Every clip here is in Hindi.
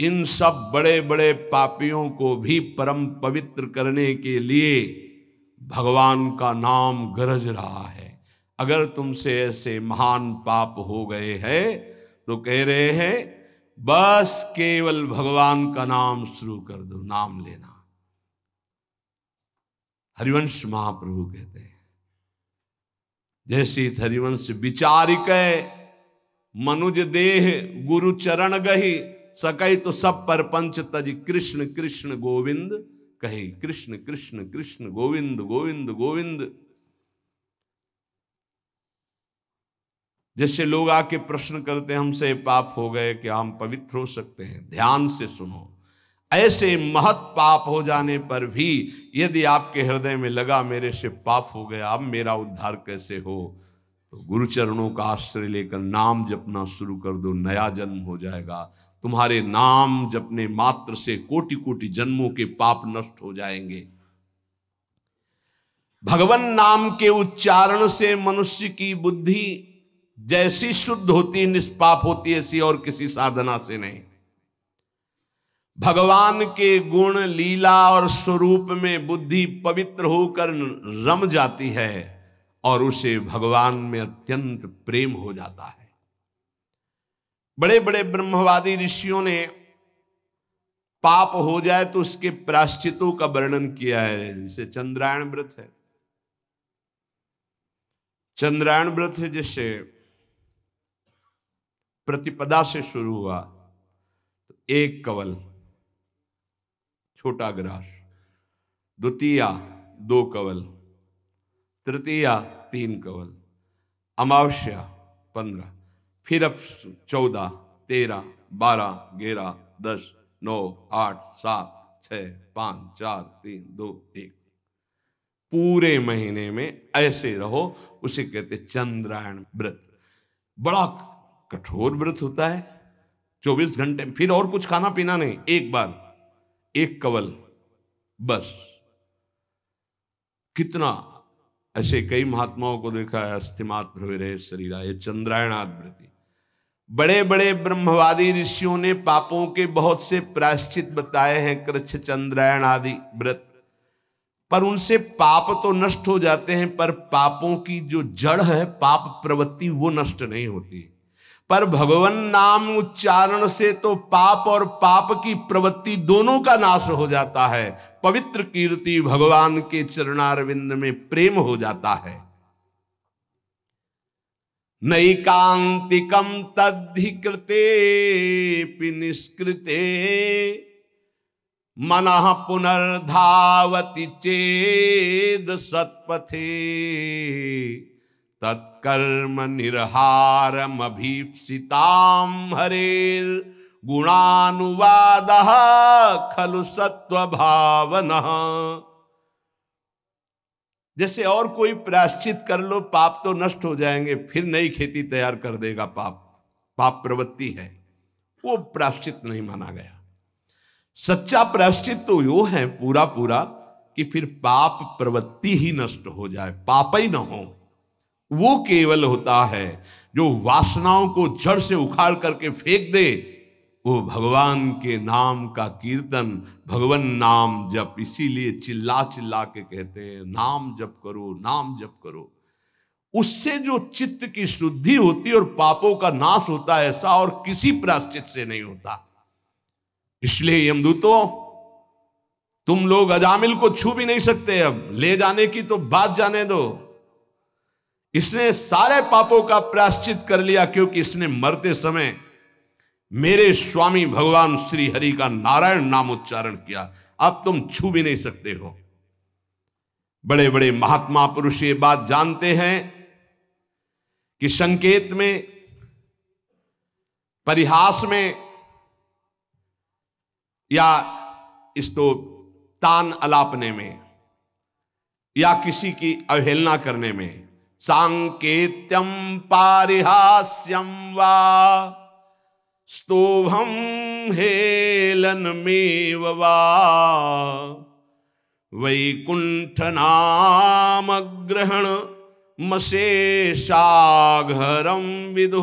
इन सब बड़े बड़े पापियों को भी परम पवित्र करने के लिए भगवान का नाम गरज रहा है। अगर तुमसे ऐसे महान पाप हो गए हैं तो कह रहे हैं बस केवल भगवान का नाम शुरू कर दो, नाम लेना। हरिवंश महाप्रभु कहते हैं, जैसे हरिवंश विचारिक मनुज देह गुरु चरण गही सकै तो सब परपंच तज कृष्ण कृष्ण गोविंद कहे। कृष्ण कृष्ण कृष्ण गोविंद गोविंद गोविंद। जैसे लोग आके प्रश्न करते हैं हमसे पाप हो गए, क्या हम पवित्र हो सकते हैं? ध्यान से सुनो, ऐसे महत् पाप हो जाने पर भी यदि आपके हृदय में लगा मेरे से पाप हो गया, अब मेरा उद्धार कैसे हो, तो गुरु चरणों का आश्रय लेकर नाम जपना शुरू कर दो, नया जन्म हो जाएगा। तुम्हारे नाम जपने मात्र से कोटि कोटि जन्मों के पाप नष्ट हो जाएंगे। भगवान नाम के उच्चारण से मनुष्य की बुद्धि जैसी शुद्ध होती, निष्पाप होती, ऐसी और किसी साधना से नहीं। भगवान के गुण लीला और स्वरूप में बुद्धि पवित्र होकर रम जाती है और उसे भगवान में अत्यंत प्रेम हो जाता है। बड़े बड़े ब्रह्मवादी ऋषियों ने पाप हो जाए तो उसके प्रायश्चितों का वर्णन किया है। जैसे चंद्रायण व्रत है, चंद्रायण व्रत है, जैसे प्रतिपदा से शुरू हुआ तो 1 कवल छोटा ग्रास, द्वितीया 2 कवल, तृतीया 3 कवल, अमावस्या 15, फिर अब 14, 13, 12, 11, 10, 9, 8, 7, 6, 5, 4, 3, 2, 1। पूरे महीने में ऐसे रहो, उसे कहते चंद्रायण व्रत। बड़ा कठोर व्रत होता है, 24 घंटे, फिर और कुछ खाना पीना नहीं, एक बार 1 कवल बस। कितना ऐसे कई महात्माओं को देखा है, अस्थिमात्र हुए रहे शरीर, ये चंद्रायणाद व्रति। बड़े बड़े ब्रह्मवादी ऋषियों ने पापों के बहुत से प्रायश्चित बताए हैं, कृच्छ चंद्रायण आदि व्रत, पर उनसे पाप तो नष्ट हो जाते हैं, पर पापों की जो जड़ है, पाप प्रवृत्ति, वो नष्ट नहीं होती। पर भगवान नाम उच्चारण से तो पाप और पाप की प्रवृत्ति दोनों का नाश हो जाता है। पवित्र कीर्ति भगवान के चरणारविंद में प्रेम हो जाता है। नैकांतिकम तद्धिकृते निष्कृते मनः पुनर्धावति चेद सत्पथे तत्कर्म निर्हारम अभीप्सिताम हरेर गुणानुवादः खलु सत्व भावनः। जैसे और कोई प्रायश्चित कर लो, पाप तो नष्ट हो जाएंगे, फिर नई खेती तैयार कर देगा पाप, पाप प्रवृत्ति है, वो प्रायश्चित नहीं माना गया। सच्चा प्रायश्चित तो वो है पूरा पूरा कि फिर पाप प्रवृत्ति ही नष्ट हो जाए, पाप ही न हो। वो केवल होता है जो वासनाओं को जड़ से उखाड़ करके फेंक दे, वो भगवान के नाम का कीर्तन, भगवान नाम जप। इसीलिए चिल्ला चिल्ला के कहते हैं नाम जप करो, नाम जप करो। उससे जो चित्त की शुद्धि होती है और पापों का नाश होता है, ऐसा और किसी प्रायश्चित से नहीं होता। इसलिए यमदूतों, तुम लोग अजामिल को छू भी नहीं सकते, अब ले जाने की तो बात जाने दो। इसने सारे पापों का प्रायश्चित कर लिया, क्योंकि इसने मरते समय मेरे स्वामी भगवान श्री हरि का नारायण नाम उच्चारण किया। अब तुम छू भी नहीं सकते हो। बड़े बड़े महात्मा पुरुष ये बात जानते हैं कि संकेत में, परिहास में या इसको तान अलापने में या किसी की अवहेलना करने में, सांकेत्यम पारिहास्यम वा स्तोभम हेलनमेव वा वैकुंठ नाम ग्रहण मशेषाघरम विदु।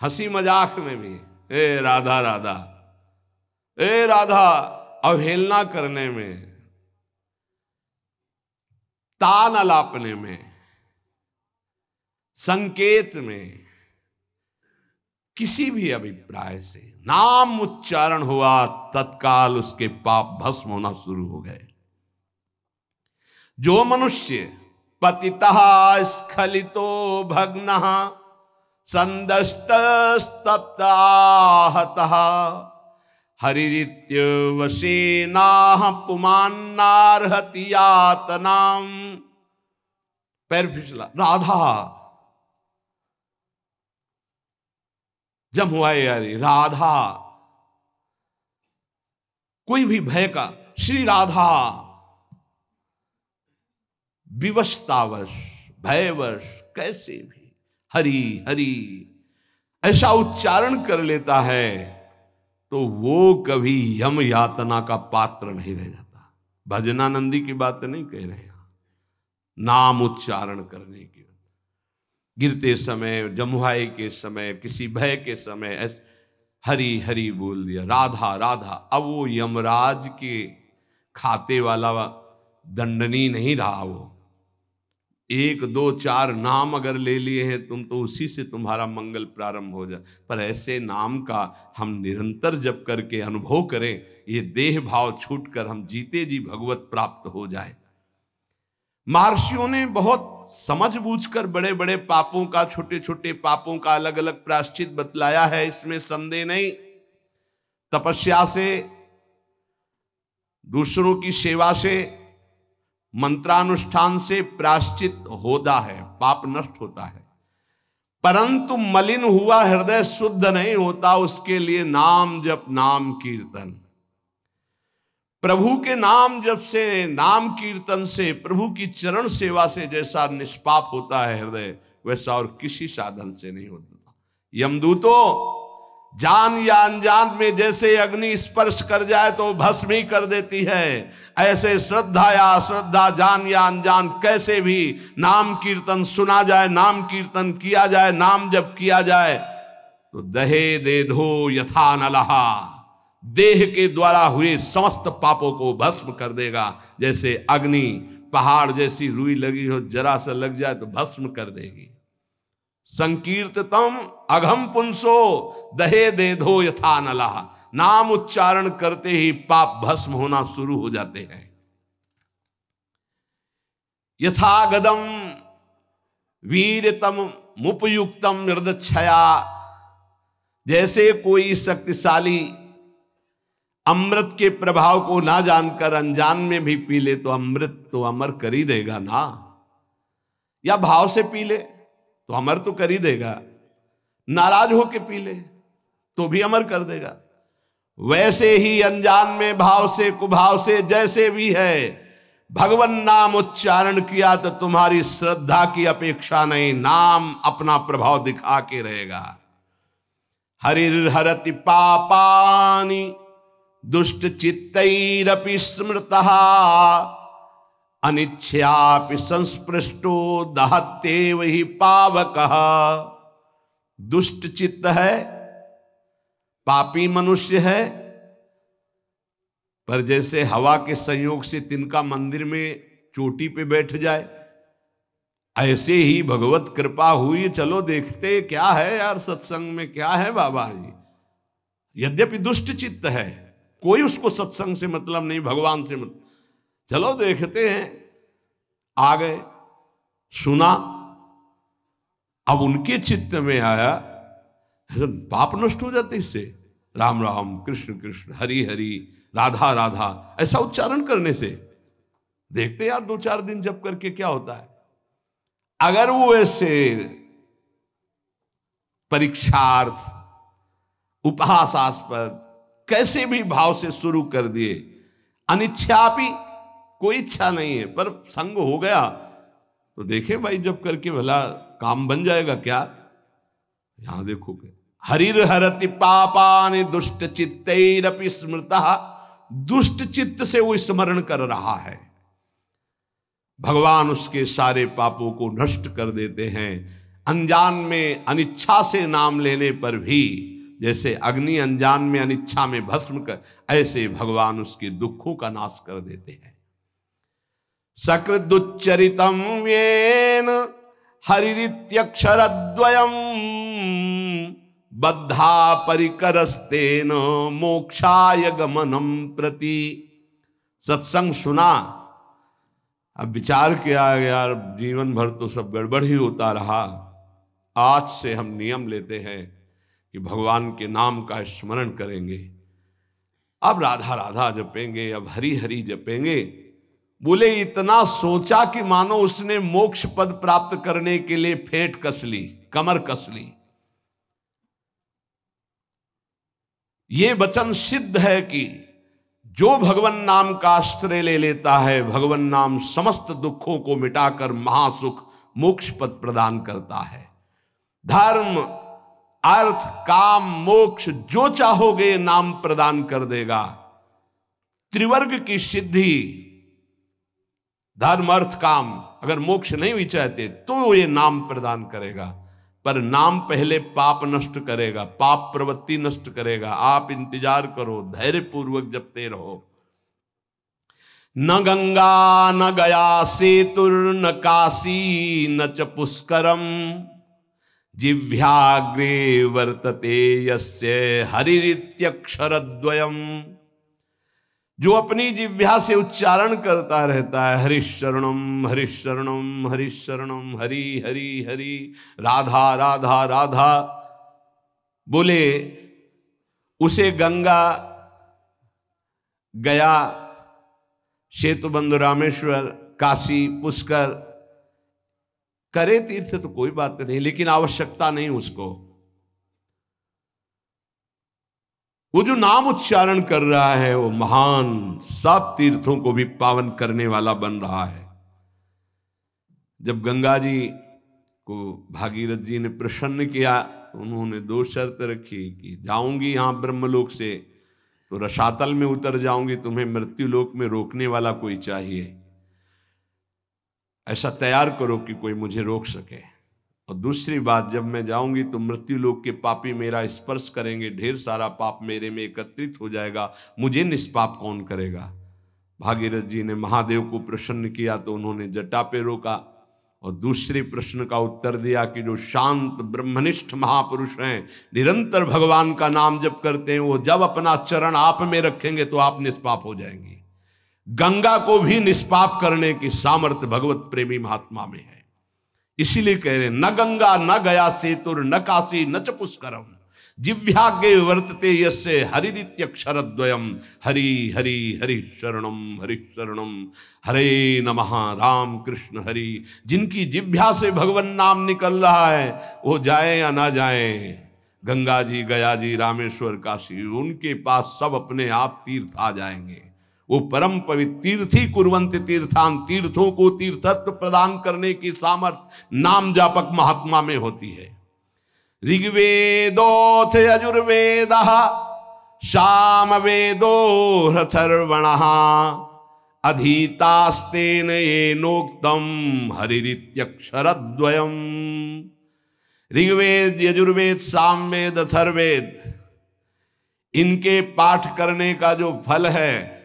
हंसी मजाक में भी, ए राधा राधा, ए राधा, अवहेलना करने में, तान अलापने में, संकेत में, किसी भी अभिप्राय से नाम उच्चारण हुआ, तत्काल उसके पाप भस्म होना शुरू हो गए। जो मनुष्य पतितः स्खलितो भग्नः संदष्टस्तप्ताहतः हरिरित्यवशेनाः पुमान्नार्हति यातनाम्। पैर फिसला। राधा जब हुआ यारी, राधा कोई भी भय का, श्री राधा विवशतावश, भयवश, कैसे भी हरि हरि ऐसा उच्चारण कर लेता है तो वो कभी यम यातना का पात्र नहीं रह जाता। भजनानंदी की बात नहीं कह रहे हैं, नाम उच्चारण करने की, गिरते समय, जमुहाई के समय, किसी भय के समय हरि हरि बोल दिया, राधा राधा। अब वो यमराज के खाते वाला दंडनी नहीं रहा। वो 1 2 4 नाम अगर ले लिए हैं तुम तो उसी से तुम्हारा मंगल प्रारंभ हो जाए। पर ऐसे नाम का हम निरंतर जप करके अनुभव करें, ये देह भाव छूटकर हम जीते जी भगवत प्राप्त हो जाए। महर्षियों ने बहुत समझ बूझकर बड़े बड़े पापों का, छोटे छोटे पापों का अलग अलग प्रायश्चित बतलाया है, इसमें संदेह नहीं। तपस्या से, दूसरों की सेवा से, मंत्रानुष्ठान से प्रायश्चित होता है, पाप नष्ट होता है। परंतु मलिन हुआ हृदय शुद्ध नहीं होता, उसके लिए नाम जप, नाम कीर्तन, प्रभु के नाम जप से, नाम कीर्तन से, प्रभु की चरण सेवा से जैसा निष्पाप होता है हृदय, वैसा और किसी साधन से नहीं होता। यमदूतों जान या अनजान में जैसे अग्नि स्पर्श कर जाए तो भस्म ही कर देती है, ऐसे श्रद्धा या अश्रद्धा, जान या अनजान, कैसे भी नाम कीर्तन सुना जाए, नाम कीर्तन किया जाए, नाम जप किया जाए तो दहे दे धो यथा नलहा, देह के द्वारा हुए समस्त पापों को भस्म कर देगा। जैसे अग्नि पहाड़ जैसी रुई लगी हो, जरा सा लग जाए तो भस्म कर देगी। संकीर्ततम अघम पुंसो दहे दे धो यथा नलहा, नाम उच्चारण करते ही पाप भस्म होना शुरू हो जाते हैं। यथा गदम वीरतम मुपयुक्तम निर्दक्षया, जैसे कोई शक्तिशाली अमृत के प्रभाव को ना जानकर अनजान में भी पी ले तो अमृत तो अमर कर ही देगा ना, या भाव से पी ले तो अमर तो कर ही देगा, नाराज होके पी ले तो भी अमर कर देगा। वैसे ही अनजान में, भाव से, कुभाव से, जैसे भी है, भगवान नाम उच्चारण किया तो तुम्हारी श्रद्धा की अपेक्षा नहीं, नाम अपना प्रभाव दिखा के रहेगा। हरिर्हरति पापानि दुष्ट चित्तैरपि स्मृतः अनिच्छयापि संस्पृष्टो दहत्येव हि पावकः। दुष्ट चित्त है, पापी मनुष्य है, पर जैसे हवा के संयोग से तिनका मंदिर में चोटी पे बैठ जाए, ऐसे ही भगवत कृपा हुई, चलो देखते क्या है यार, सत्संग में क्या है बाबा जी। यद्यपि दुष्ट चित्त है, कोई उसको सत्संग से मतलब नहीं, भगवान से मतलब, चलो देखते हैं। आ गए, सुना, अब उनके चित्त में आया, पाप नष्ट हो जाते इससे। राम राम, कृष्ण कृष्ण, हरि हरि, राधा राधा, ऐसा उच्चारण करने से देखते यार 2-4 दिन जप करके क्या होता है। अगर वो ऐसे परीक्षार्थ, उपहासास्पद, कैसे भी भाव से शुरू कर दिए, अनिच्छापि, कोई इच्छा नहीं है, पर संग हो गया तो देखे भाई जब करके भला काम बन जाएगा क्या। यहां देखोगे, हरिर हरति पापानि दुष्ट चित्तैरपि स्मृतः, दुष्ट चित्त से वो स्मरण कर रहा है, भगवान उसके सारे पापों को नष्ट कर देते हैं। अनजान में, अनिच्छा से नाम लेने पर भी जैसे अग्नि अनजान में अनिच्छा में भस्म कर, ऐसे भगवान उसके दुखों का नाश कर देते हैं। सकृदुच्चरितम येन हरिरित्यक्षरद्वयम् बद्धा परिकरस्तेन मोक्षाय गमनम प्रति। सत्संग सुना, अब विचार किया यार जीवन भर तो सब गड़बड़ ही होता रहा, आज से हम नियम लेते हैं कि भगवान के नाम का स्मरण करेंगे, अब राधा राधा जपेंगे, अब हरि हरि जपेंगे। बोले इतना सोचा कि मानो उसने मोक्ष पद प्राप्त करने के लिए फेंट कस ली, कमर कस ली। ये वचन सिद्ध है कि जो भगवान नाम का आश्रय ले लेता है, भगवान नाम समस्त दुखों को मिटाकर महासुख मोक्ष पद प्रदान करता है। धर्म अर्थ काम मोक्ष जो चाहोगे नाम प्रदान कर देगा। त्रिवर्ग की सिद्धि, धर्म अर्थ काम, अगर मोक्ष नहीं भी चाहते तो ये नाम प्रदान करेगा। पर नाम पहले पाप नष्ट करेगा, पाप प्रवृत्ति नष्ट करेगा। आप इंतजार करो, धैर्य पूर्वक जपते रहो। न गंगा न गया सेतुर न काशी न च पुष्करम जिह्वाग्रे वर्तते यस्य हरिरित्यक्षरद्वयम्। जो अपनी जिह्वा से उच्चारण करता रहता है हरिशरणम हरिशरणम हरिशरणम, हरि हरि हरि, राधा राधा राधा, बोले उसे गंगा गया सेतुबंध रामेश्वर काशी पुष्कर करे तीर्थ तो कोई बात नहीं, लेकिन आवश्यकता नहीं उसको। वो जो नाम उच्चारण कर रहा है वो महान सब तीर्थों को भी पावन करने वाला बन रहा है। जब गंगा जी को भागीरथ जी ने प्रसन्न किया तो उन्होंने दो शर्त रखी कि जाऊंगी यहां ब्रह्मलोक से तो रसातल में उतर जाऊंगी, तुम्हें मृत्युलोक में रोकने वाला कोई चाहिए, ऐसा तैयार करो कि कोई मुझे रोक सके। और दूसरी बात, जब मैं जाऊंगी तो मृत्युलोक के पापी मेरा स्पर्श करेंगे, ढेर सारा पाप मेरे में एकत्रित हो जाएगा, मुझे निष्पाप कौन करेगा। भागीरथ जी ने महादेव को प्रसन्न किया तो उन्होंने जटा पे रोका और दूसरे प्रश्न का उत्तर दिया कि जो शांत ब्रह्मनिष्ठ महापुरुष हैं, निरंतर भगवान का नाम जप करते हैं, वो जब अपना चरण आप में रखेंगे तो आप निष्पाप हो जाएंगे। गंगा को भी निष्पाप करने की सामर्थ्य भगवत प्रेमी महात्मा में है। इसीलिए कह रहे न गंगा न गया सेतुर न काशी न च पुष्करम जिह्वाग्रे वर्तते यस्य हरिरित्यक्षरद्वयम्। हरि हरि हरि शरणम हरे नमः राम कृष्ण हरि। जिनकी जिह्वा से भगवान नाम निकल रहा है वो जाए या ना जाए, गंगा जी गया जी रामेश्वर काशी, उनके पास सब अपने आप तीर्थ आ जाएंगे। वो परम पवित्र तीर्थी कुर्वन्ति तीर्थान, तीर्थों को तीर्थत्व प्रदान करने की सामर्थ्य नाम जापक महात्मा में होती है। ऋग्वेदोऽथ यजुर्वेदः सामवेदो ह्यथर्वणः अधीतास्तेन येनोक्तम् हरिरित्यक्षरद्वयम्। ऋग्वेद यजुर्वेद सामवेद अथर्ववेद, इनके पाठ करने का जो फल है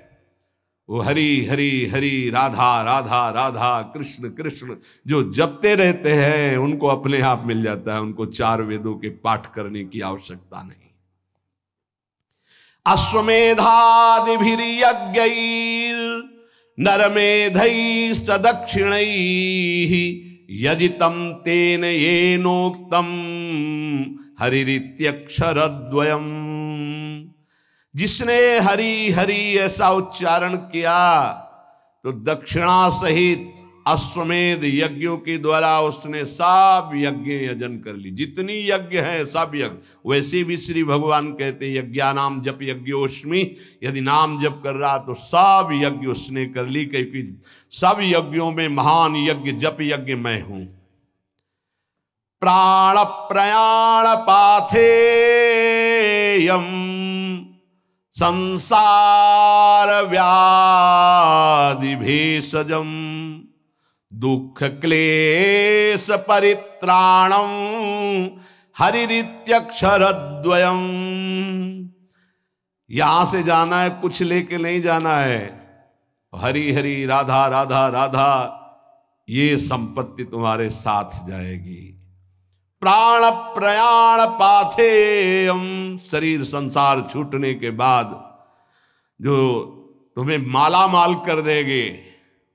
वो हरि हरि हरि राधा राधा राधा कृष्ण कृष्ण जो जपते रहते हैं उनको अपने आप मिल जाता है। उनको चार वेदों के पाठ करने की आवश्यकता नहीं। अश्वमेधादिभिर्यज्ञैर् नरमेधैश्च दक्षिणैः यजितं तेन येनोक्तं हरिरित्यक्षरद्वयम्। जिसने हरि हरि ऐसा उच्चारण किया तो दक्षिणा सहित अश्वमेध यज्ञों के द्वारा उसने सब यज्ञ यजन कर ली। जितनी यज्ञ है सब यज्ञ, वैसे भी श्री भगवान कहते हैं यज्ञानाम जप यज्ञोस्मि, यदि नाम जप कर रहा तो सब यज्ञ उसने कर ली, क्योंकि सब यज्ञों में महान यज्ञ जप यज्ञ मैं हूं। प्राण प्रयाण पाथेयम संसार व्याधि भेषजम दुख क्लेश परित्राणम हरिरित्यक्षरद्वयम्। यहां से जाना है, कुछ लेके नहीं जाना है। हरि हरि राधा राधा राधा, ये संपत्ति तुम्हारे साथ जाएगी। प्राण प्रयाण पाथेयम, शरीर संसार छूटने के बाद जो तुम्हें माला माल कर देगे,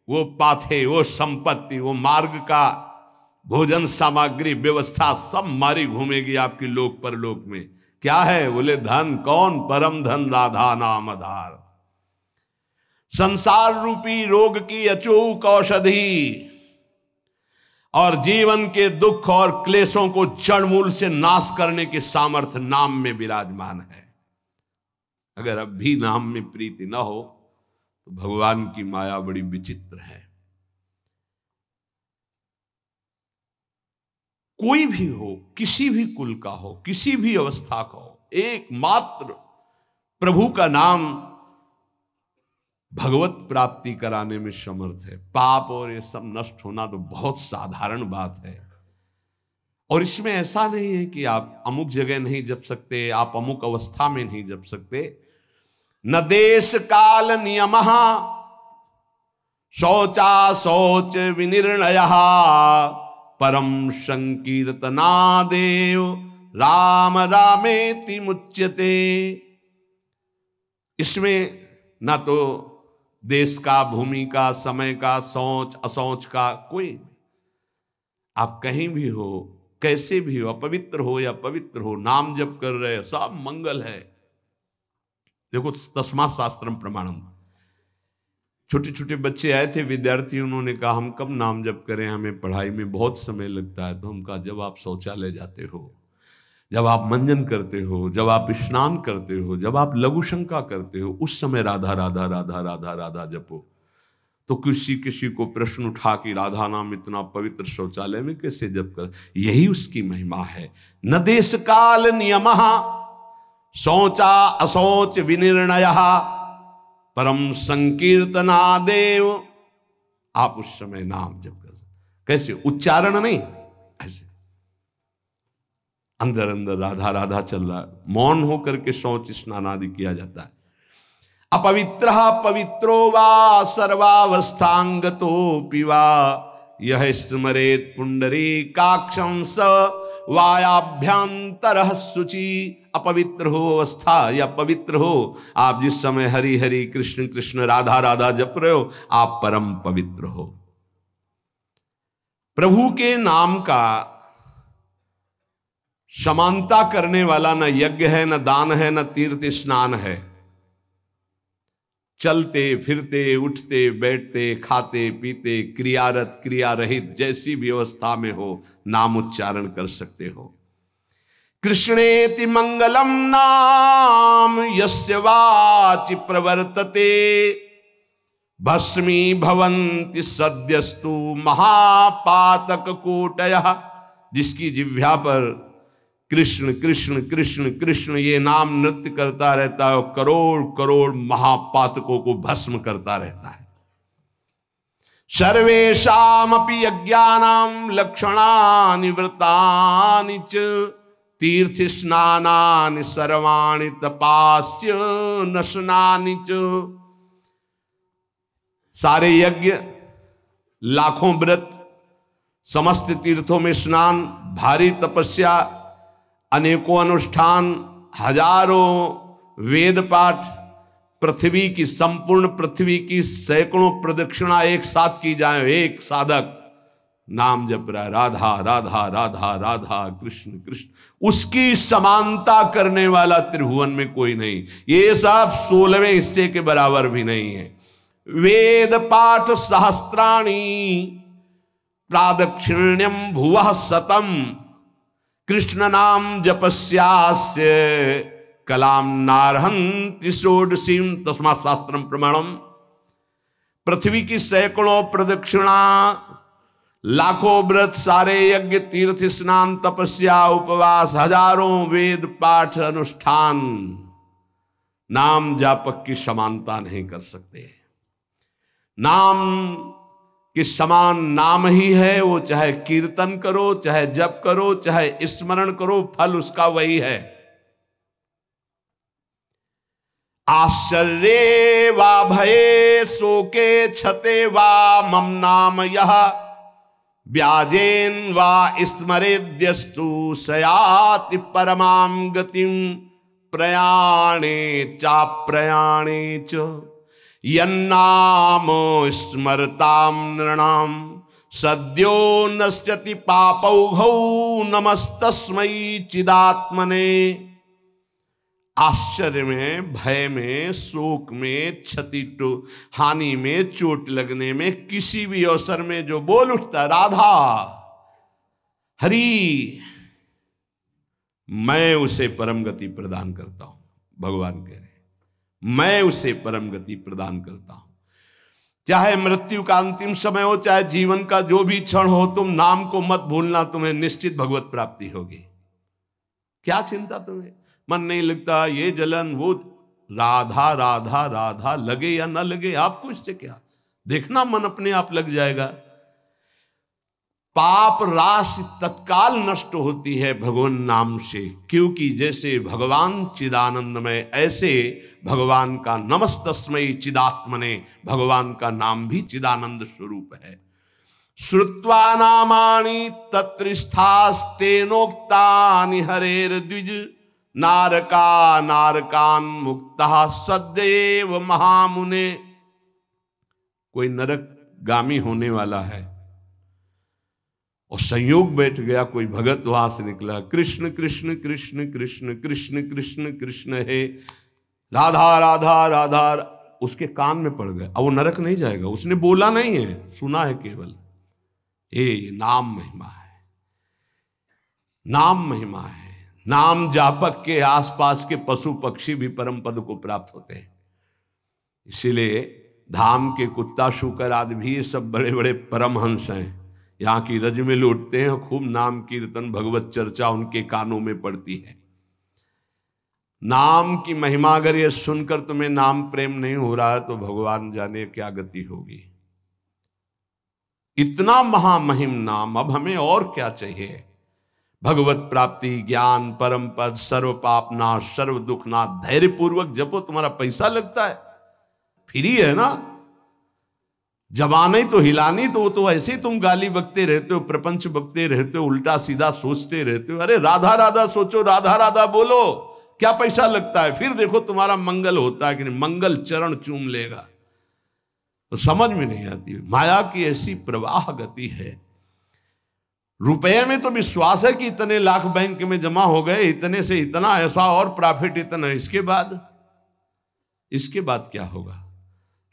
वो पाथे, वो संपत्ति, वो मार्ग का भोजन सामग्री व्यवस्था सब मारी घूमेगी आपकी लोक परलोक में। क्या है? बोले धन। कौन? परम धन राधा नाम आधार। संसार रूपी रोग की अचूक औषधि और जीवन के दुख और क्लेशों को जड़ मूल से नाश करने की सामर्थ्य नाम में विराजमान है। अगर अब भी नाम में प्रीति न हो तो भगवान की माया बड़ी विचित्र है। कोई भी हो, किसी भी कुल का हो, किसी भी अवस्था का हो, एकमात्र प्रभु का नाम भगवत प्राप्ति कराने में समर्थ है। पाप और ये सब नष्ट होना तो बहुत साधारण बात है। और इसमें ऐसा नहीं है कि आप अमुक जगह नहीं जप सकते, आप अमुक अवस्था में नहीं जप सकते। न देश काल नियमः शौचा शौच विनिर्णयः परम संकीर्तनादेव राम रामेति मुच्यते। इसमें ना तो देश का, भूमि का, समय का, सोच असोच का कोई, आप कहीं भी हो, कैसे भी हो, अपवित्र हो या पवित्र हो, नाम जप कर रहे, सब मंगल है। देखो तस्मात् शास्त्रम प्रमाणम। छोटे छोटे बच्चे आए थे, विद्यार्थी, उन्होंने कहा हम कब नाम जप करें, हमें पढ़ाई में बहुत समय लगता है। तो हम कहा जब आप शौचालय जाते हो, जब आप मंजन करते हो, जब आप स्नान करते हो, जब आप लघु शंका करते हो, उस समय राधा राधा राधा राधा राधा जपो। तो किसी किसी को प्रश्न उठा कि राधा नाम इतना पवित्र शौचालय में कैसे जप कर? यही उसकी महिमा है। न देश काल नियमः शौचा अशौच विनिर्णयः परम संकीर्तनादेव। आप उस समय नाम जप कर, कैसे? उच्चारण नहीं, ऐसे अंदर अंदर राधा राधा चल रहा है। मौन होकर के शौच स्नान आदि किया जाता है। अपवित्रः पवित्रो वा सर्वावस्थांगतोऽपि वा यह स्मरेत् पुंडरीकाक्षं स वायाभ्यंतरः शुचि। अपवित्र हो अवस्था या पवित्र हो, आप जिस समय हरि हरि कृष्ण कृष्ण राधा राधा जप रहे हो, आप परम पवित्र हो। प्रभु के नाम का समानता करने वाला न यज्ञ है, न दान है, न तीर्थ स्नान है। चलते फिरते, उठते बैठते, खाते पीते, क्रियारत क्रिया रहित, जैसी भी अवस्था में हो, नाम उच्चारण कर सकते हो। कृष्णेति मंगलम नाम यस्य वाचि प्रवर्तते भस्मी भवन्ति सद्यस्तु महापातक कोटयः। जिसकी जिह्वा पर कृष्ण कृष्ण कृष्ण कृष्ण ये नाम नृत्य करता रहता है, करोड़ करोड़ महापातकों को भस्म करता रहता है। सर्वेषामपि यज्ञानां लक्षणानि व्रतानि च तीर्थ स्नानानि सर्वाणि तपास्य नशनानि च। सारे यज्ञ, लाखों व्रत, समस्त तीर्थों में स्नान, भारी तपस्या, अनेकों अनुष्ठान, हजारों वेद पाठ, पृथ्वी की, संपूर्ण पृथ्वी की सैकड़ों प्रदक्षिणा एक साथ की जाए। एक साधक नाम जप रहा है, राधा राधा राधा राधा कृष्ण कृष्ण, उसकी समानता करने वाला त्रिभुवन में कोई नहीं। ये सब 16वें हिस्से के बराबर भी नहीं है। वेद पाठ सहस्त्राणि प्रादक्षिण्यम भुवः शतम कृष्ण नाम जपस्यास्य कलाम नारहन्ति षोडशीम तस्मात् शास्त्रम प्रमाणम। पृथ्वी की सैकड़ों प्रदक्षिणा, लाखों व्रत, सारे यज्ञ, तीर्थ स्नान, तपस्या, उपवास, हजारों वेद पाठ अनुष्ठान नाम जापक की समानता नहीं कर सकते। नाम कि समान नाम ही है, वो चाहे कीर्तन करो, चाहे जप करो, चाहे स्मरण करो, फल उसका वही है। आश्चर्ये वा भये शोके क्षते वा मम नाम यह व्याजेन वा स्मरेद्यस्तु सयाति परमां गतिम प्रयाणे चाप्रयाणे च यन्नाम स्मरतां नृणां सद्यो नश्यति पापौघौ नमस्तस्मै चिदात्मने। आश्चर्य में, भय में, शोक में, क्षति हानि में, चोट लगने में, किसी भी अवसर में जो बोल उठता है राधा हरि, मैं उसे परम गति प्रदान करता हूं। भगवान कह रहे मैं उसे परम गति प्रदान करता हूं। चाहे मृत्यु का अंतिम समय हो, चाहे जीवन का जो भी क्षण हो, तुम नाम को मत भूलना, तुम्हें निश्चित भगवत प्राप्ति होगी। क्या चिंता तुम्हें, मन नहीं लगता, ये जलन वो, राधा राधा राधा लगे या ना लगे आपको इससे क्या, देखना मन अपने आप लग जाएगा। पाप राशि तत्काल नष्ट होती है भगवान नाम से, क्योंकि जैसे भगवान चिदानंदमय, ऐसे भगवान का नमस्तस्मै चिदात्मने, भगवान का नाम भी चिदानंद स्वरूप है। श्रुत्वा नामानि तत्रिष्ठास्तेनोक्तानि हरेर्द्विज नारका नारकान मुक्ता सदैव महामुने। कोई नरक गामी होने वाला है और संयोग बैठ गया, कोई भगत वहां से निकला, कृष्ण कृष्ण कृष्ण कृष्ण कृष्ण कृष्ण कृष्ण है, राधा राधा राधा, उसके कान में पड़ गया। अब वो नरक नहीं जाएगा, उसने बोला नहीं है, सुना है केवल। ये नाम महिमा है, नाम महिमा है। नाम जापक के आसपास के पशु पक्षी भी परम पद को प्राप्त होते हैं। इसीलिए धाम के कुत्ता शुकर आदि भी ये सब बड़े बड़े परमहंस हैं, यहाँ की रज में लौटते हैं, खूब नाम कीर्तन भगवत चर्चा उनके कानों में पड़ती है। नाम की महिमा अगर ये सुनकर तुम्हें नाम प्रेम नहीं हो रहा है तो भगवान जाने क्या गति होगी। इतना महामहिम नाम, अब हमें और क्या चाहिए। भगवत प्राप्ति, ज्ञान, परम पद, सर्व पाप नाश, सर्व दुख नाश। धैर्य पूर्वक जपो, तुम्हारा पैसा लगता है, फ्री है ना। जबानी तो हिलानी, तो वो तो ऐसे ही तुम गाली बकते रहते हो, प्रपंच बकते रहते हो, उल्टा सीधा सोचते रहते हो। अरे राधा राधा सोचो, राधा राधा बोलो, क्या पैसा लगता है। फिर देखो तुम्हारा मंगल होता है कि नहीं, मंगल चरण चूम लेगा। तो समझ में नहीं आती, माया की ऐसी प्रवाह गति है। रुपए में तो विश्वास है कि इतने लाख बैंक में जमा हो गए, इतने से इतना, ऐसा और प्रॉफिट इतना, इसके बाद क्या होगा।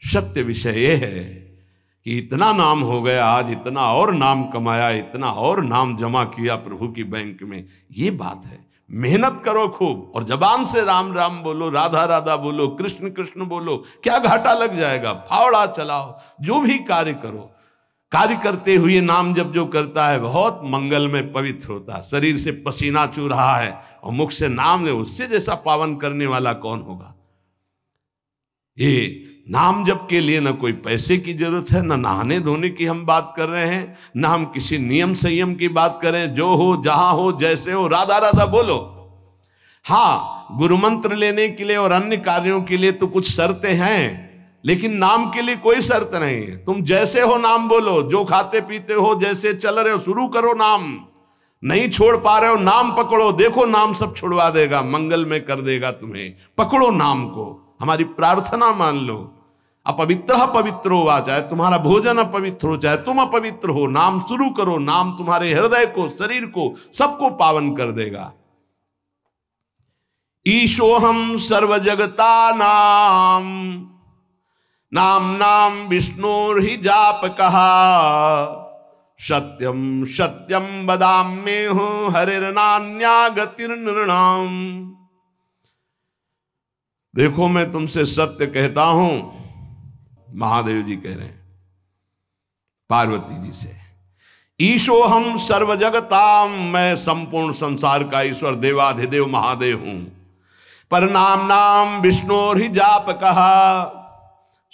सत्य विषय यह है कि इतना नाम हो गया, आज इतना और नाम कमाया, इतना और नाम जमा किया प्रभु की बैंक में, ये बात है। मेहनत करो खूब और जबान से राम राम बोलो, राधा राधा बोलो, कृष्ण कृष्ण बोलो, क्या घाटा लग जाएगा। फावड़ा चलाओ, जो भी कार्य करो, कार्य करते हुए नाम जब जो करता है बहुत मंगल में पवित्र होता है। शरीर से पसीना चू रहा है और मुख से नाम ले, उससे जैसा पावन करने वाला कौन होगा। ये नाम जप के लिए न कोई पैसे की जरूरत है, न नहाने धोने की हम बात कर रहे हैं, न हम किसी नियम संयम की बात करें। जो हो, जहां हो, जैसे हो, राधा राधा बोलो। हाँ, गुरु मंत्र लेने के लिए और अन्य कार्यों के लिए तो कुछ शर्तें हैं, लेकिन नाम के लिए कोई शर्त नहीं है। तुम जैसे हो नाम बोलो, जो खाते पीते हो, जैसे चल रहे हो, शुरू करो नाम। नहीं छोड़ पा रहे हो, नाम पकड़ो, देखो नाम सब छुड़वा देगा, मंगल में कर देगा तुम्हें। पकड़ो नाम को, हमारी प्रार्थना मान लो। अपवित्र पवित्रो वा, चाहे तुम्हारा भोजन अपवित्र हो, चाहे तुम अपवित्र हो, नाम शुरू करो। नाम तुम्हारे हृदय को, शरीर को, सबको पावन कर देगा। ईशोहम सर्व जगता नाम, नाम नाम विष्णुर्हि जाप कहा, सत्यम सत्यम वदाम्येहु हरिर्नान्या गतिर्नृणाम। देखो मैं तुमसे सत्य कहता हूं, महादेव जी कह रहे हैं पार्वती जी से। ईशोहम सर्व जगताम, मैं संपूर्ण संसार का ईश्वर देवाधिदेव महादेव हूं। पर नाम नाम विष्णुर्हि जाप कहा,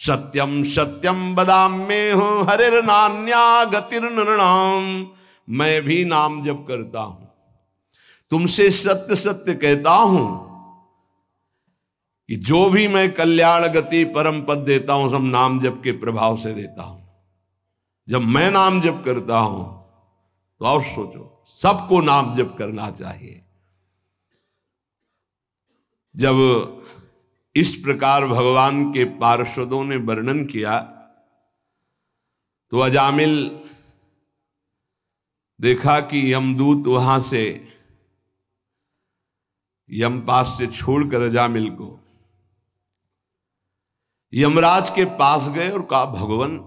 सत्यम सत्यम वदाम्येहं हरिर्नान्या गतिर्नृणाम। मैं भी नाम जप करता हूं, तुमसे सत्य सत्य कहता हूं कि जो भी मैं कल्याण गति परम पद देता हूं सब नाम जप के प्रभाव से देता हूं। जब मैं नाम जप करता हूं तो और सोचो, सबको नाम जप करना चाहिए। जब इस प्रकार भगवान के पार्षदों ने वर्णन किया तो अजामिल देखा कि यमदूत वहां से यमपास से छोड़कर अजामिल को यमराज के पास गए और कहा, भगवान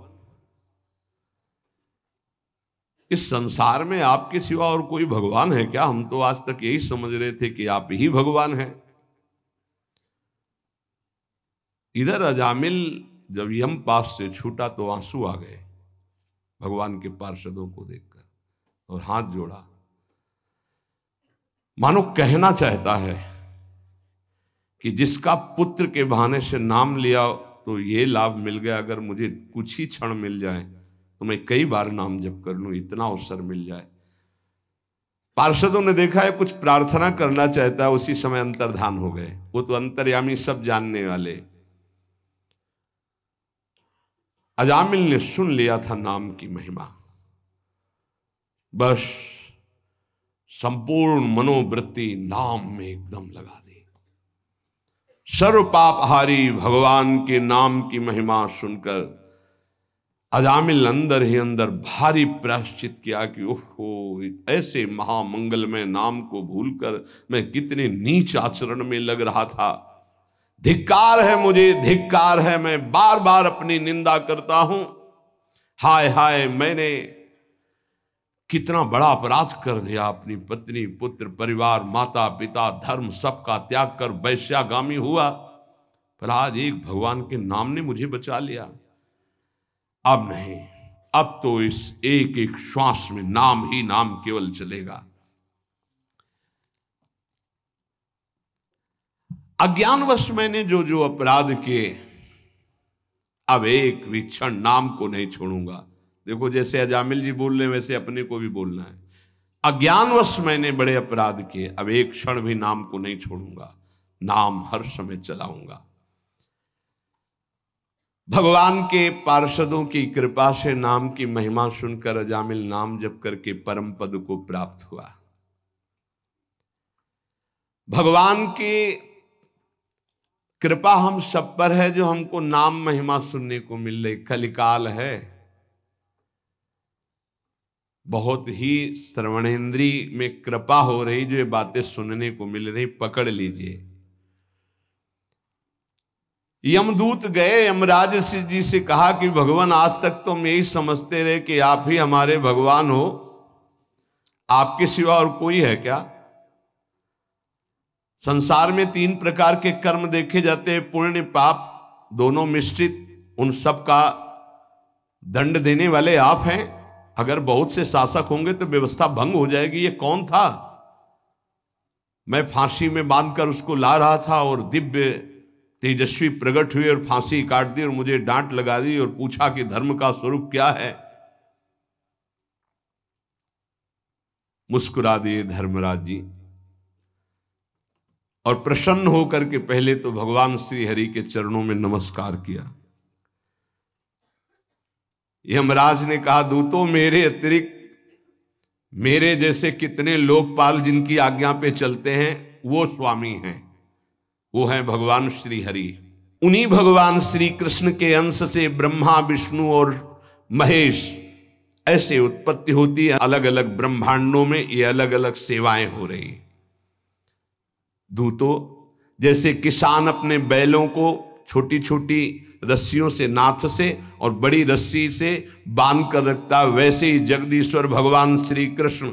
इस संसार में आपके सिवा और कोई भगवान है क्या? हम तो आज तक यही समझ रहे थे कि आप ही भगवान हैं। इधर अजामिल जब यमपास से छूटा तो आंसू आ गए भगवान के पार्षदों को देखकर और हाथ जोड़ा, मानो कहना चाहता है कि जिसका पुत्र के बहाने से नाम लिया तो ये लाभ मिल गया, अगर मुझे कुछ ही क्षण मिल जाए तो मैं कई बार नाम जप कर लूं, इतना अवसर मिल जाए। पार्षदों ने देखा है कुछ प्रार्थना करना चाहता है, उसी समय अंतर्धान हो गए। वो तो अंतर्यामी, सब जानने वाले। अजामिल ने सुन लिया था नाम की महिमा, बस संपूर्ण मनोवृत्ति नाम में एकदम लगा दी। सर्व पापहारी भगवान के नाम की महिमा सुनकर अजामिल अंदर ही अंदर भारी प्रायश्चित किया कि ओहो, ऐसे महामंगलमय नाम को भूलकर मैं कितने नीच आचरण में लग रहा था। धिक्कार है मुझे, धिक्कार है, मैं बार बार अपनी निंदा करता हूं। हाय हाय, मैंने कितना बड़ा अपराध कर दिया। अपनी पत्नी, पुत्र, परिवार, माता पिता, धर्म सबका त्याग कर वैश्यागामी हुआ, पर आज एक भगवान के नाम ने मुझे बचा लिया। अब नहीं, अब तो इस एक एक श्वास में नाम ही नाम केवल चलेगा। अज्ञानवश मैंने जो जो अपराध किए, अब एक भी क्षण नाम को नहीं छोड़ूंगा। देखो, जैसे अजामिल जी बोल रहे हैं वैसे अपने को भी बोलना है। अज्ञानवश मैंने बड़े अपराध किए, अब एक क्षण भी नाम को नहीं छोड़ूंगा, नाम हर समय चलाऊंगा। भगवान के पार्षदों की कृपा से नाम की महिमा सुनकर अजामिल नाम जप करके परम पद को प्राप्त हुआ। भगवान की कृपा हम सब पर है जो हमको नाम महिमा सुनने को मिल रही। कलिकाल है, बहुत ही श्रवणेंद्री में कृपा हो रही, जो ये बातें सुनने को मिल रही, पकड़ लीजिए। यमदूत गए, यमराज जी से कहा कि भगवान आज तक तो हम यही समझते रहे कि आप ही हमारे भगवान हो, आपके सिवा और कोई है क्या? संसार में 3 प्रकार के कर्म देखे जाते हैं, पुण्य पाप दोनों मिश्रित। उन सब का दंड देने वाले आप हैं। अगर बहुत से शासक होंगे तो व्यवस्था भंग हो जाएगी। ये कौन था? मैं फांसी में बांधकर उसको ला रहा था और दिव्य तेजस्वी प्रकट हुए और फांसी काट दी और मुझे डांट लगा दी और पूछा कि धर्म का स्वरूप क्या है। मुस्कुरा दिए धर्मराज जी और प्रसन्न होकर के पहले तो भगवान श्री हरि के चरणों में नमस्कार किया। यमराज ने कहा, दूतों, मेरे अतिरिक्त मेरे जैसे कितने लोकपाल जिनकी आज्ञा पे चलते हैं वो स्वामी हैं, वो हैं भगवान श्री हरि। उन्हीं भगवान श्री कृष्ण के अंश से ब्रह्मा, विष्णु और महेश ऐसे उत्पत्ति होती है। अलग अलग ब्रह्मांडों में ये अलग अलग सेवाएं हो रही। दूतों, जैसे किसान अपने बैलों को छोटी छोटी रस्सियों से, नाथ से और बड़ी रस्सी से बांध कर रखता, वैसे ही जगदीश्वर भगवान श्री कृष्ण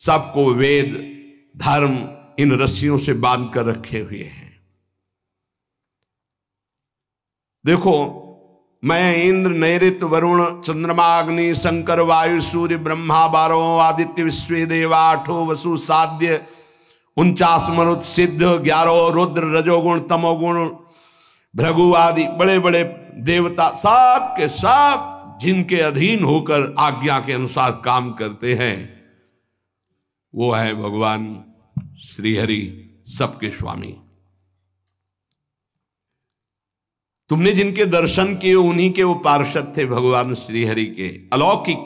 सबको वेद, धर्म इन रस्सियों से बांध कर रखे हुए हैं। देखो, मैं इंद्र, नैऋत्य, वरुण, चंद्रमा, अग्नि, शंकर, वायु, सूर्य, ब्रह्मा, 12 आदित्य, विश्वे देवा, 8 वसु, साध्य, 49 मरुत, सिद्ध, 11 रुद्र, रजोगुण, तमोगुण, भृगु आदि बड़े बड़े देवता सब के सब जिनके अधीन होकर आज्ञा के अनुसार काम करते हैं, वो है भगवान श्रीहरि, सबके स्वामी। तुमने जिनके दर्शन किए उन्हीं के वो पार्षद थे भगवान श्रीहरि के, अलौकिक।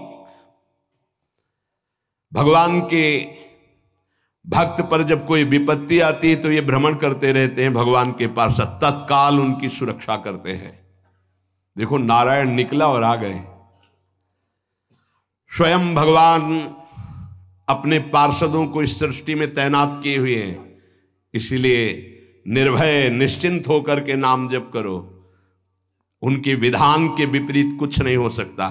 भगवान के भक्त पर जब कोई विपत्ति आती है तो ये भ्रमण करते रहते हैं भगवान के पार्षद, तत्काल उनकी सुरक्षा करते हैं। देखो नारायण निकला और आ गए। स्वयं भगवान अपने पार्षदों को इस सृष्टि में तैनात किए हुए हैं, इसलिए निर्भय निश्चिंत होकर के नाम जप करो। उनके विधान के विपरीत कुछ नहीं हो सकता।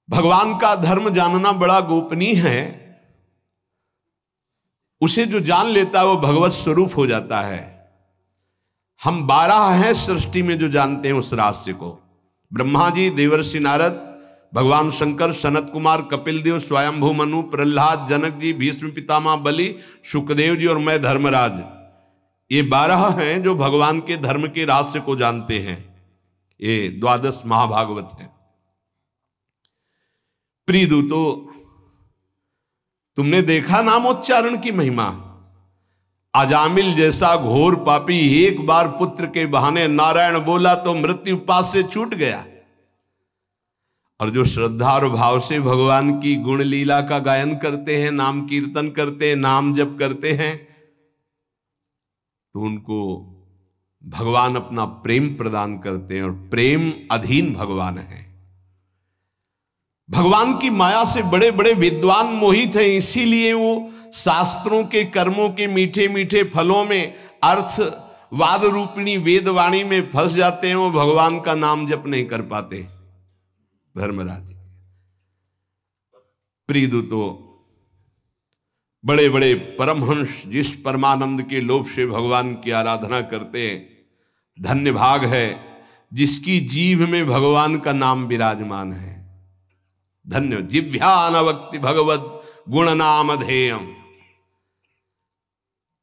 भगवान का धर्म जानना बड़ा गोपनीय है। उसे जो जान लेता है वो भगवत स्वरूप हो जाता है। हम 12 हैं सृष्टि में जो जानते हैं उस रहस्य को। ब्रह्मा जी, देवर्षि नारद, भगवान शंकर, सनत कुमार, कपिल देव, स्वयंभू मनु, प्रहलाद, जनक जी, भीष्म पितामह बलि, सुखदेव जी और मैं धर्मराज, ये 12 हैं जो भगवान के धर्म के रहस्य को जानते हैं। ये 12 महाभागवत है। प्रिय दूतो, तुमने देखा नामोच्चारण की महिमा। अजामिल जैसा घोर पापी एक बार पुत्र के बहाने नारायण बोला तो मृत्यु पास से छूट गया। और जो श्रद्धा और भाव से भगवान की गुण लीला का गायन करते हैं, नाम कीर्तन करते हैं, नाम जप करते हैं, तो उनको भगवान अपना प्रेम प्रदान करते हैं। और प्रेम अधीन भगवान है। भगवान की माया से बड़े बड़े विद्वान मोहित हैं, इसीलिए वो शास्त्रों के कर्मों के मीठे मीठे फलों में अर्थवाद रूपिणी वेदवाणी में फंस जाते हैं। वो भगवान का नाम जप नहीं कर पाते। धर्मराज प्रिय दूतो, बड़े बड़े परमहंस जिस परमानंद के लोभ से भगवान की आराधना करते हैं, धन्य भाग है जिसकी जीभ में भगवान का नाम विराजमान है। धन्य जिभ्यानवक्ति भगवत गुण नाम अधेयम।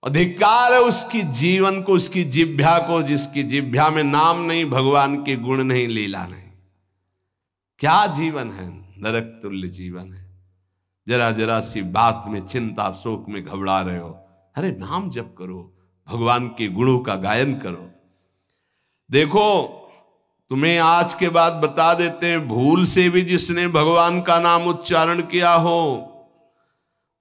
अधिकार है उसकी जीवन को, उसकी जिभ्या को, जिसकी जिभ्या में नाम नहीं, भगवान के गुण नहीं, लीला नहीं। क्या जीवन है, नरक तुल्य जीवन है। जरा जरा सी बात में चिंता शोक में घबरा रहे हो, अरे नाम जप करो, भगवान के गुणों का गायन करो। देखो तुम्हें आज के बाद बता देते हैं, भूल से भी जिसने भगवान का नाम उच्चारण किया हो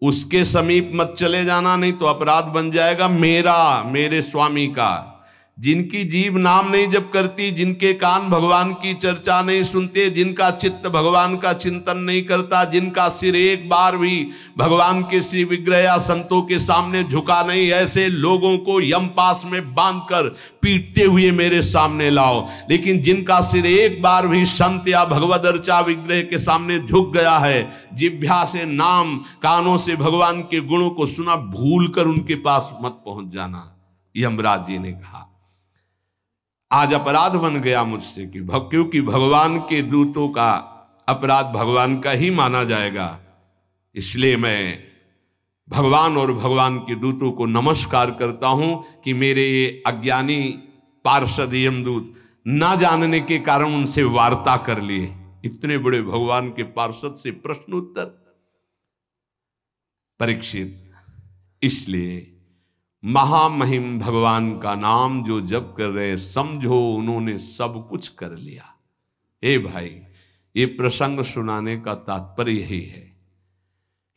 उसके समीप मत चले जाना, नहीं तो अपराध बन जाएगा मेरा, मेरे स्वामी का। जिनकी जीभ नाम नहीं जप करती, जिनके कान भगवान की चर्चा नहीं सुनते, जिनका चित्त भगवान का चिंतन नहीं करता, जिनका सिर एक बार भी भगवान के श्री विग्रह या संतों के सामने झुका नहीं, ऐसे लोगों को यमपास में बांधकर पीटते हुए मेरे सामने लाओ। लेकिन जिनका सिर एक बार भी संत या भगवद अर्चा विग्रह के सामने झुक गया है, जिभ्या से नाम, कानों से भगवान के गुणों को सुना, भूल कर उनके पास मत पहुंच जाना। यमराज जी ने कहा आज अपराध बन गया मुझसे कि क्योंकि भगवान के दूतों का अपराध भगवान का ही माना जाएगा, इसलिए मैं भगवान और भगवान के दूतों को नमस्कार करता हूं कि मेरे ये अज्ञानी पार्षद यमदूत ना जानने के कारण उनसे वार्ता कर लिए। इतने बड़े भगवान के पार्षद से प्रश्नोत्तर। परीक्षित, इसलिए महामहिम भगवान का नाम जो जप कर रहे, समझो उन्होंने सब कुछ कर लिया। ए भाई, ये प्रसंग सुनाने का तात्पर्य यही है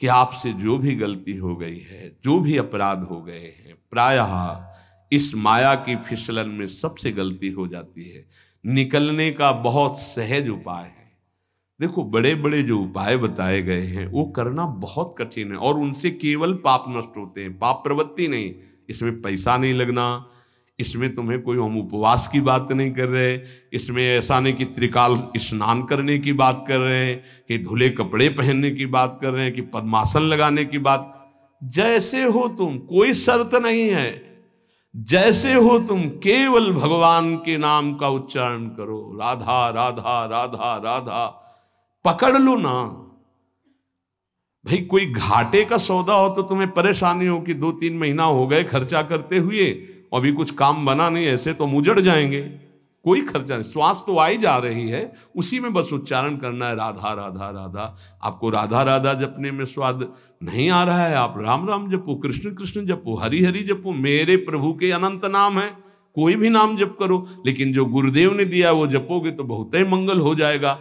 कि आपसे जो भी गलती हो गई है, जो भी अपराध हो गए हैं, प्रायः इस माया की फिसलन में सबसे गलती हो जाती है। निकलने का बहुत सहज उपाय है। देखो बड़े बड़े जो उपाय बताए गए हैं वो करना बहुत कठिन है और उनसे केवल पाप नष्ट होते हैं, पाप प्रवृत्ति नहीं। इसमें पैसा नहीं लगना, इसमें तुम्हें कोई हम उपवास की बात नहीं कर रहे, इसमें ऐसा नहीं कि त्रिकाल स्नान करने की बात कर रहे हैं, कि धुले कपड़े पहनने की बात कर रहे हैं, कि पद्मासन लगाने की बात। जैसे हो तुम, कोई शर्त नहीं है, जैसे हो तुम, केवल भगवान के नाम का उच्चारण करो। राधा राधा राधा राधा पकड़ लो ना भाई। कोई घाटे का सौदा हो तो तुम्हें परेशानी हो कि 2-3 महीना हो गए खर्चा करते हुए अभी कुछ काम बना नहीं, ऐसे तो मुजड़ जाएंगे, कोई खर्चा नहीं, श्वास तो आई जा रही है, उसी में बस उच्चारण करना है राधा राधा राधा। आपको राधा राधा जपने में स्वाद नहीं आ रहा है, आप राम राम जपो, कृष्ण कृष्ण जपो, हरि हरि जपो, मेरे प्रभु के अनंत नाम है, कोई भी नाम जप करो, लेकिन जो गुरुदेव ने दिया वो जपोगे तो बहुत ही मंगल हो जाएगा।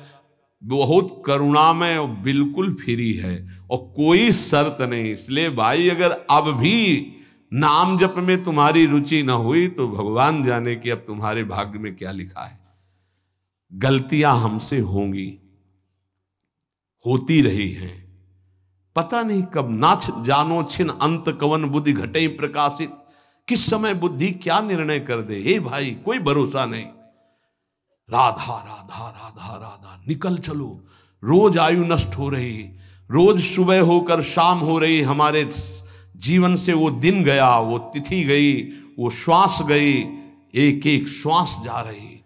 बहुत करुणामय और बिल्कुल फ्री है और कोई शर्त नहीं। इसलिए भाई अगर अब भी नाम जप में तुम्हारी रुचि न हुई तो भगवान जाने कि अब तुम्हारे भाग्य में क्या लिखा है। गलतियां हमसे होंगी, होती रही हैं, पता नहीं कब नाच जानो छिन अंत कवन बुद्धि घटे प्रकाशित, किस समय बुद्धि क्या निर्णय कर दे, हे भाई कोई भरोसा नहीं। राधा राधा राधा राधा निकल चलो, रोज आयु नष्ट हो रही, रोज सुबह होकर शाम हो रही, हमारे जीवन से वो दिन गया, वो तिथि गई, वो श्वास गई, एक एक श्वास जा रही,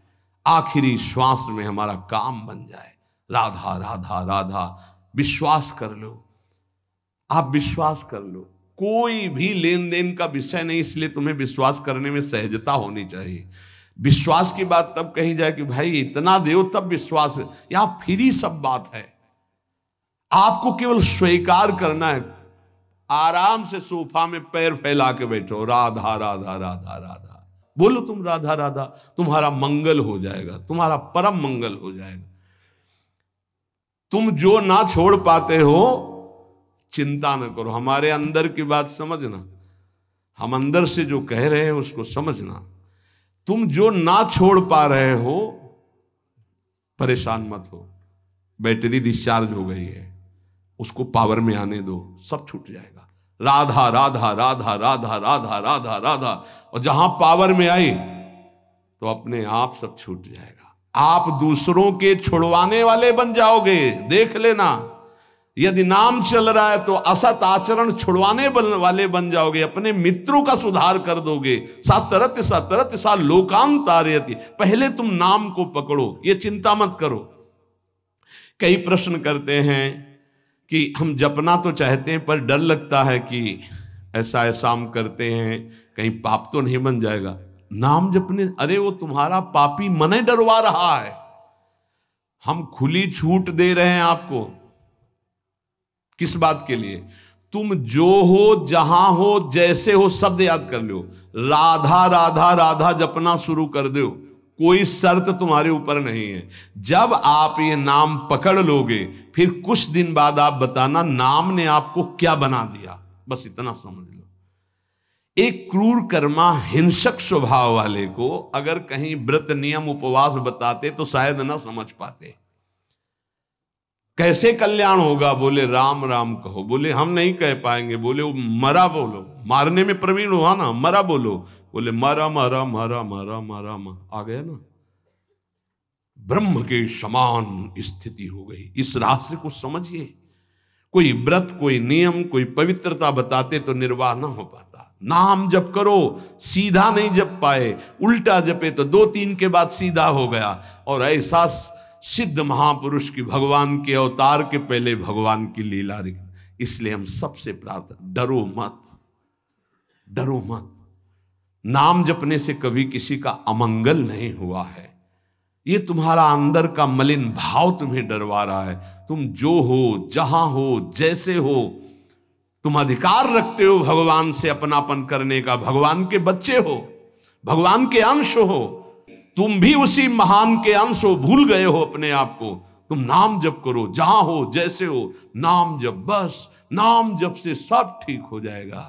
आखिरी श्वास में हमारा काम बन जाए। राधा राधा राधा विश्वास कर लो, आप विश्वास कर लो, कोई भी लेन देन का विषय नहीं, इसलिए तुम्हें विश्वास करने में सहजता होनी चाहिए। विश्वास की बात तब कही जाए कि भाई इतना दो तब विश्वास है, यहां फ्री सब बात है, आपको केवल स्वीकार करना है। आराम से सोफा में पैर फैला के बैठो, राधा राधा राधा राधा बोलो, तुम राधा राधा, तुम्हारा मंगल हो जाएगा, तुम्हारा परम मंगल हो जाएगा। तुम जो ना छोड़ पाते हो चिंता न करो, हमारे अंदर की बात समझना, हम अंदर से जो कह रहे हैं उसको समझना। तुम जो ना छोड़ पा रहे हो परेशान मत हो, बैटरी डिस्चार्ज हो गई है, उसको पावर में आने दो, सब छूट जाएगा। राधा राधा राधा राधा राधा राधा राधा, और जहां पावर में आई तो अपने आप सब छूट जाएगा। आप दूसरों के छुड़वाने वाले बन जाओगे, देख लेना। यदि नाम चल रहा है तो असत आचरण छुड़वाने वाले बन जाओगे, अपने मित्रों का सुधार कर दोगे। सातरत सातरत सा लोकांतारयति, पहले तुम नाम को पकड़ो, ये चिंता मत करो। कई प्रश्न करते हैं कि हम जपना तो चाहते हैं पर डर लगता है कि ऐसा ऐसा हम करते हैं कहीं पाप तो नहीं बन जाएगा। नाम जपने, अरे वो तुम्हारा पापी मन डरवा रहा है, हम खुली छूट दे रहे हैं आपको। किस बात के लिए? तुम जो हो, जहां हो, जैसे हो, शब्द याद कर लो, राधा राधा राधा जपना शुरू कर दो, कोई शर्त तुम्हारे ऊपर नहीं है। जब आप ये नाम पकड़ लोगे फिर कुछ दिन बाद आप बताना नाम ने आपको क्या बना दिया, बस इतना समझ लो। एक क्रूर कर्मा हिंसक स्वभाव वाले को अगर कहीं व्रत नियम उपवास बताते तो शायद ना समझ पाते। कैसे कल्याण होगा? बोले राम राम कहो, बोले हम नहीं कह पाएंगे, बोले वो मरा बोलो, मारने में प्रवीण हुआ ना, मरा बोलो, बोले मरा मरा मरा मरा मरा आ गया ना, ब्रह्म के समान स्थिति हो गई। इस रहस्य को समझिए। कोई व्रत, कोई नियम, कोई पवित्रता बताते तो निर्वाह ना हो पाता। नाम जप करो, सीधा नहीं जप पाए, उल्टा जपे तो 2-3 के बाद सीधा हो गया। और ऐसा सिद्ध महापुरुष की भगवान के अवतार के पहले भगवान की लीला। इसलिए हम सबसे प्रार्थना, डरो मत, डरो मत। नाम जपने से कभी किसी का अमंगल नहीं हुआ है। ये तुम्हारा अंदर का मलिन भाव तुम्हें डरवा रहा है। तुम जो हो, जहां हो, जैसे हो, तुम अधिकार रखते हो भगवान से अपनापन करने का। भगवान के बच्चे हो, भगवान के अंश हो, तुम भी उसी महान के अंश हो। भूल गए हो अपने आप को। तुम नाम जप करो, जहां हो, जैसे हो, नाम जप, बस नाम जप से सब ठीक हो जाएगा।